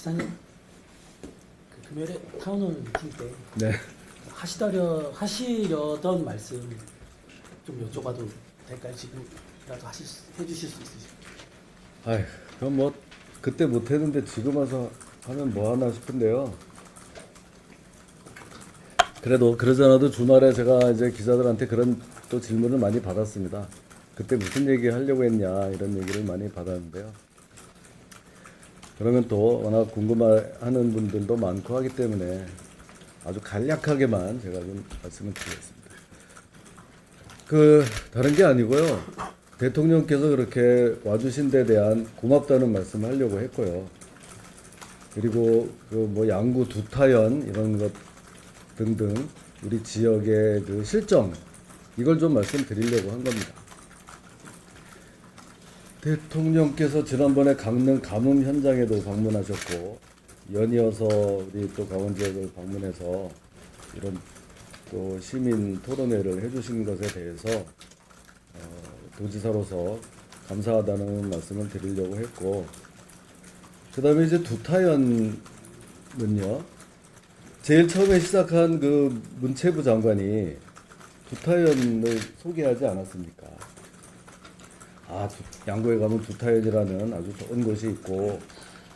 지사님 그 금요일에 타운홀 미팅 때 네. 하시려던 말씀 좀 여쭤봐도 될까요? 지금이라도 해주실 수 있으실까요? 아휴, 그럼 뭐 그때 못했는데 지금 와서 하면 뭐 하나 싶은데요. 그래도 그러잖아도 주말에 제가 이제 기자들한테 그런 또 질문을 많이 받았습니다. 그때 무슨 얘기 하려고 했냐 이런 얘기를 많이 받았는데요. 그러면 또 워낙 궁금해하는 분들도 많고 하기 때문에 아주 간략하게만 제가 좀 말씀을 드리겠습니다. 다른 게 아니고요. 대통령께서 그렇게 와주신 데 대한 고맙다는 말씀을 하려고 했고요. 그리고 뭐 양구 두타연 이런 것 등등 우리 지역의 그 실정 이걸 좀 말씀드리려고 한 겁니다. 대통령께서 지난번에 강릉 가뭄 현장에도 방문하셨고 연이어서 우리 또 강원 지역을 방문해서 이런 또 시민 토론회를 해주신 것에 대해서 도지사로서 감사하다는 말씀을 드리려고 했고, 그 다음에 이제 두타연은요, 제일 처음에 시작한 그 문체부 장관이 두타연을 소개하지 않았습니까? 양구에 가면 두타연이라는 아주 좋은 곳이 있고,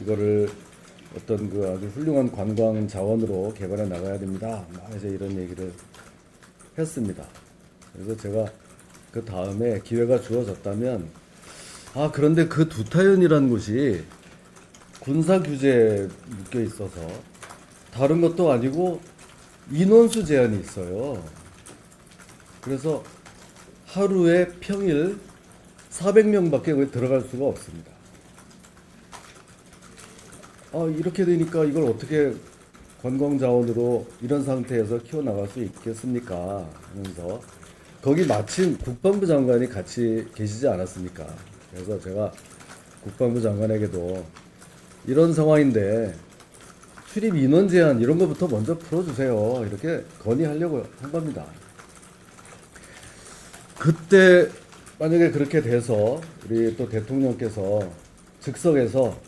이거를 어떤 그 아주 훌륭한 관광 자원으로 개발해 나가야 됩니다. 이제 이런 얘기를 했습니다. 그래서 제가 그 다음에 기회가 주어졌다면, 그런데 그 두타연이라는 곳이 군사 규제에 묶여 있어서 다른 것도 아니고 인원수 제한이 있어요. 그래서 하루에 평일 400명밖에 들어갈 수가 없습니다. 이렇게 되니까 이걸 어떻게 관광 자원으로 이런 상태에서 키워나갈 수 있겠습니까? 하면서 거기 마침 국방부 장관이 같이 계시지 않았습니까? 그래서 제가 국방부 장관에게도 이런 상황인데 출입 인원 제한 이런 것부터 먼저 풀어주세요. 이렇게 건의하려고 한 겁니다. 그때 만약에 그렇게 돼서 우리 또 대통령께서 즉석에서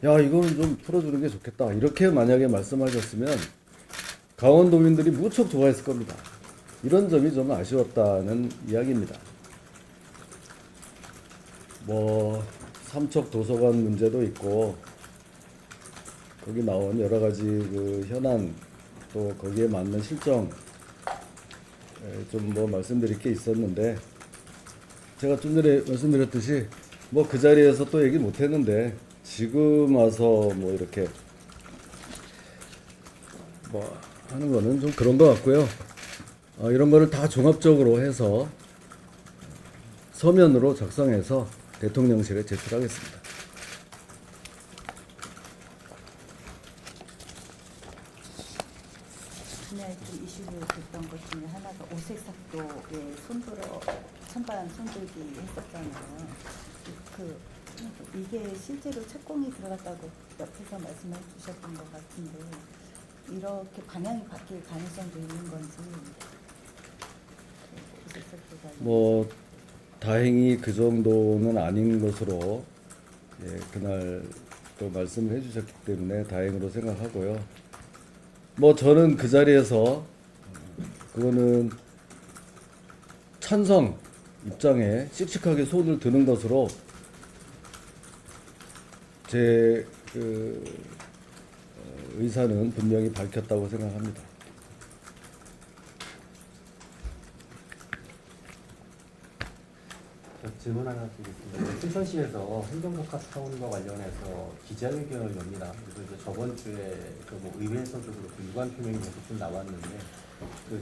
야 이거는 좀 풀어주는 게 좋겠다 이렇게 만약에 말씀하셨으면 강원도민들이 무척 좋아했을 겁니다. 이런 점이 좀 아쉬웠다는 이야기입니다. 뭐 삼척 도서관 문제도 있고 거기 나온 여러 가지 그 현안 또 거기에 맞는 실정 좀 뭐 말씀드릴 게 있었는데 제가 좀 전에 말씀드렸듯이 뭐 그 자리에서 또 얘기 못 했는데 지금 와서 뭐 이렇게 뭐 하는 거는 좀 그런 것 같고요. 이런 거를 다 종합적으로 해서 서면으로 작성해서 대통령실에 제출하겠습니다. 그날 좀 이슈로 됐던 것 중에 하나가 오색삭도에 찬반 손들기 했었잖아요. 이게 실제로 착공이 들어갔다고 옆에서 말씀해 주셨던 것 같은데 이렇게 방향이 바뀔 가능성도 있는 건지. 뭐 다행히 그 정도는 아닌 것으로 그날 또 말씀을 해주셨기 때문에 다행으로 생각하고요. 뭐 저는 그 자리에서 그거는 찬성 입장에 씩씩하게 손을 드는 것으로 제 의사는 분명히 밝혔다고 생각합니다. 질문 하나 드리겠습니다. 순천시에서 행정복합타운과 관련해서 기자회견을 엽니다. 그래서 이제 저번 주에 뭐 의회에서도 그렇고 유관 표명이 계속 좀 나왔는데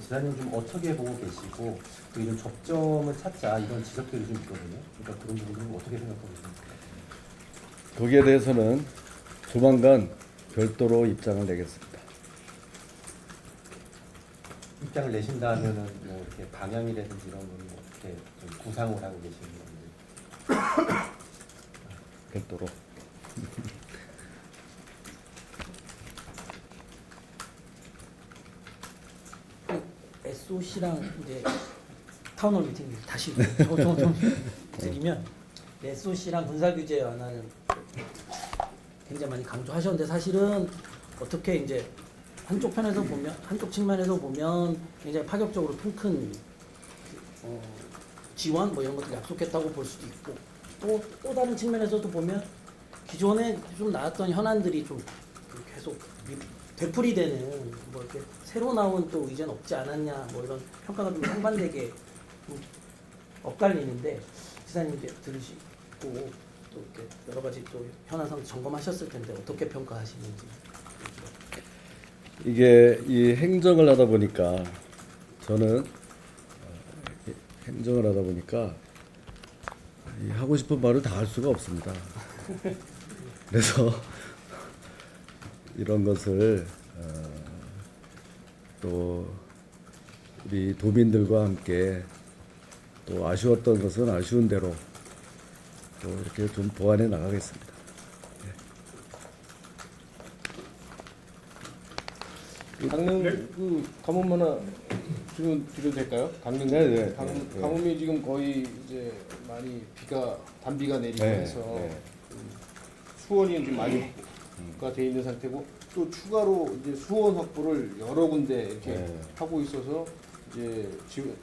지사님 좀 어떻게 보고 계시고 또 이런 접점을 찾자 이런 지적들이 좀 있거든요. 그러니까 그런 부분은 어떻게 생각하고 계십니까? 거기에 대해서는 조만간 별도로 입장을 내겠습니다. 입장을 내신다면은 뭐 이렇게 방향이라든지 이런 거는 뭐 어떻게 좀 구상을 하고 계시는 건지. 별도로. SOC랑 이제 타운홀 미팅 다시 좀 드리면 SOC랑 군사규제 완화는 굉장히 많이 강조하셨는데 사실은 어떻게 이제 한쪽 편에서 보면 한쪽 측면에서 보면 굉장히 파격적으로 큰 지원 뭐 이런 것들 약속했다고 볼 수도 있고 또 다른 측면에서도 보면 기존에 좀 나왔던 현안들이 좀 계속 되풀이되는 뭐 이렇게 새로 나온 또 의견 없지 않았냐 뭐 이런 평가가 좀 상반되게 좀 엇갈리는데 지사님 이제 들으시고 또 이렇게 여러 가지 또 현안상 점검하셨을 텐데 어떻게 평가하시는지. 이게 이 행정을 하다 보니까 저는 행정을 하다 보니까 이 하고 싶은 말을 다 할 수가 없습니다. 그래서 이런 것을 또 우리 도민들과 함께 또 아쉬웠던 것은 아쉬운 대로 또 이렇게 좀 보완해 나가겠습니다. 강릉 그 가뭄 하나 질문 드려도 될까요? 강릉 네. 가뭄이 지금 거의 이제 많이 단비가 내리고 해서 수원이 좀 많이가 돼 있는 상태고 또 추가로 이제 수원 확보를 여러 군데 이렇게 하고 있어서 이제 지금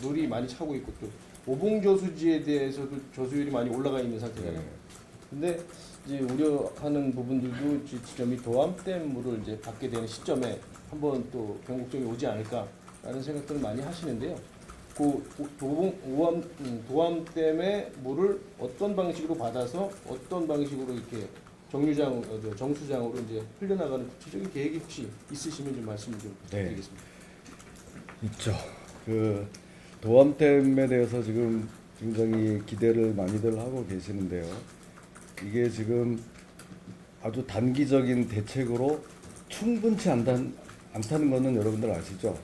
물이 많이 차고 있고 또 오봉 저수지에 대해서도 저수율이 많이 올라가 있는 상태잖아요. 근데 이제 우려하는 부분들도 지점이 도암댐 물을 이제 받게 되는 시점에 한번 또 경국정이 오지 않을까라는 생각들을 많이 하시는데요. 그 도암댐의 물을 어떤 방식으로 받아서 어떤 방식으로 이렇게 정수장으로 이제 흘려나가는 구체적인 계획이 혹시 있으시면 좀 말씀을 좀 부탁드리겠습니다. 있죠. 그 도암댐에 대해서 지금 굉장히 기대를 많이들 하고 계시는데요. 이게 지금 아주 단기적인 대책으로 충분치 않다는 것은 여러분들 아시죠?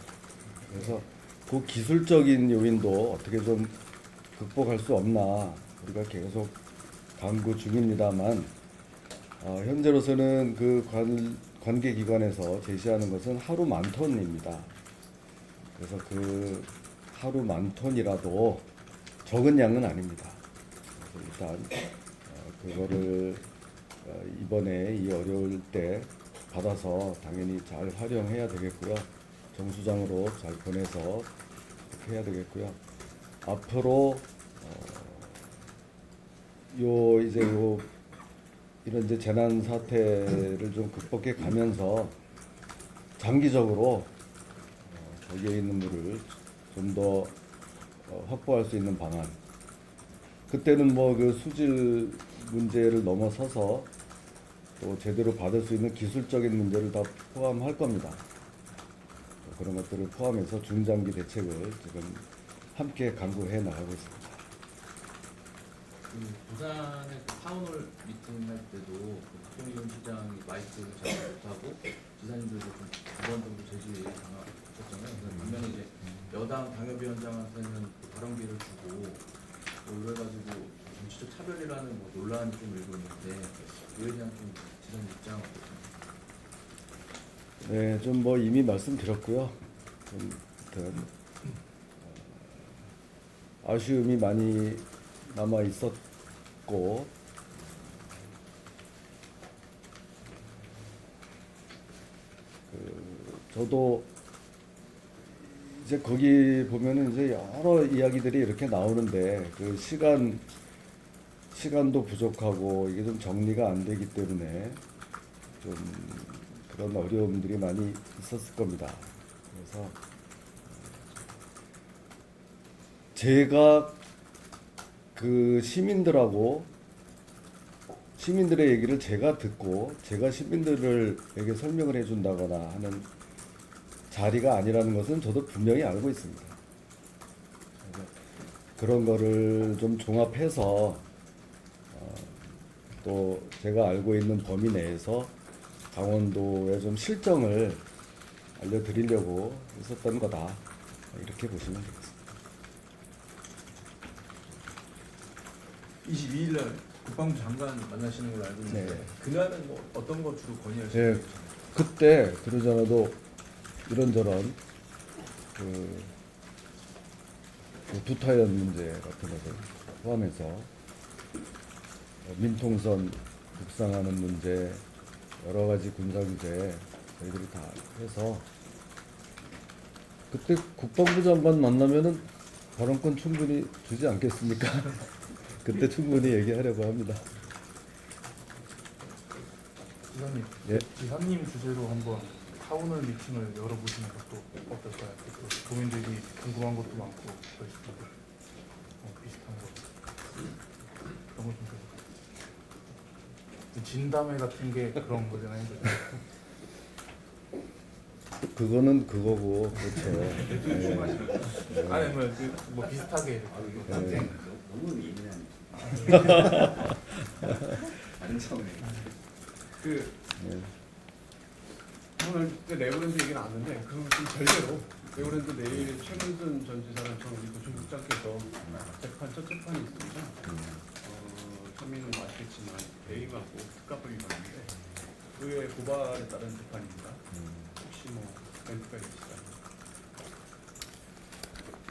그래서 그 기술적인 요인도 어떻게 좀 극복할 수 없나 우리가 계속 강구 중입니다만 현재로서는 그 관계기관에서 제시하는 것은 하루 10,000톤입니다. 그래서 그 하루 10,000톤이라도 적은 양은 아닙니다. 그래서 일단 그거를 이번에 이 어려울 때 받아서 당연히 잘 활용해야 되겠고요. 정수장으로 잘 보내서 그렇게 해야 되겠고요. 앞으로 이런 이제 재난 사태를 좀 극복해 가면서 장기적으로 거기에 있는 물을 좀 더 확보할 수 있는 방안. 그때는 뭐 그 수질 문제를 넘어서서 또 제대로 받을 수 있는 기술적인 문제를 다 포함할 겁니다. 그런 것들을 포함해서 중장기 대책을 지금 함께 강구해 나가고 있습니다. 부산에서 타운홀 미팅 할 때도 박정희 시장이 마이크를 잘 못하고 지사님들도 좀 2번 정도 제지 당하셨잖아요. 반면에 이제 여당 당협위원장한테는 발언 기회를 주고 그래가지고 정치적 차별이라는 뭐 논란이 좀 일고 있는데 이에 대한 좀 지사님 입장 어떻습니까? 네, 좀 뭐 이미 말씀드렸고요. 좀 아쉬움이 많이 남아 있었고 저도 이제 거기 보면은 이제 여러 이야기들이 이렇게 나오는데 그 시간도 부족하고 이게 좀 정리가 안 되기 때문에 좀 그런 어려움들이 많이 있었을 겁니다. 그래서 제가 그 시민들의 얘기를 제가 듣고 제가 시민들에게 설명을 해준다거나 하는 자리가 아니라는 것은 저도 분명히 알고 있습니다. 그런 거를 좀 종합해서 또 제가 알고 있는 범위 내에서 강원도의 좀 실정을 알려드리려고 했었던 거다. 이렇게 보시면 되겠습니다. 22일 날 국방부 장관 만나시는 걸로 알고 있는데 네. 그날은 뭐 어떤 거 주로 건의하시나요? 네, 그때 그러잖아도 이런저런 그 부타연 문제 같은 것을 포함해서 민통선 북상하는 문제, 여러 가지 군사 규제 저희들이 다 해서 그때 국방부 장관 만나면은 발언권 충분히 주지 않겠습니까? 그때 충분히 얘기하려고 합니다. 지사님, 예. 지사님 주제로 한번 타운홀 미팅을 열어보시는 것도 어떨까요? 또 국민들이 궁금한 것도 많고 그럴 수도 있고 비슷한 거 그런 거좀 진담회 같은 게 그런 거잖아요. 그거는 그거고 그렇죠. 네. 아니 뭐 비슷하게 네. 너무 예민한 다른 차원에 그 네. 오늘 그때 레고랜드 얘기 나왔는데 그럼 좀 별개로 레고랜드 내일 최문순 전 지사랑 전 우리 도청국장께서 첫 재판이 있습니다. 서민은 아시겠지만 대임하고 특가법이 많은데 그의 고발에 따른 재판입니다. 혹시 뭐 멘트가 있으실까요?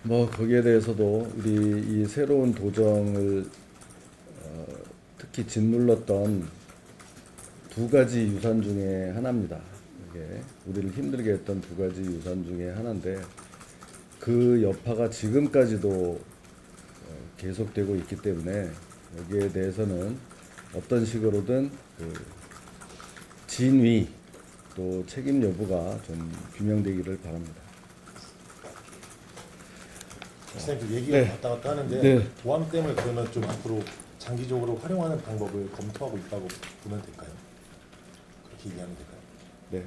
뭐 거기에 대해서도 우리 이 새로운 도정을 특히 짓눌렀던 두 가지 유산 중에 하나입니다. 이게 우리를 힘들게 했던 두 가지 유산 중에 하나인데 그 여파가 지금까지도 계속되고 있기 때문에 여기에 대해서는 어떤 식으로든 그 진위 또 책임 여부가 좀 규명되기를 바랍니다. 선생님 얘기가 네. 왔다 갔다 하는데 네. 도암댐을 그러면 좀 앞으로 장기적으로 활용하는 방법을 검토하고 있다고 보면 될까요? 그렇게 이해하면 될까요? 네.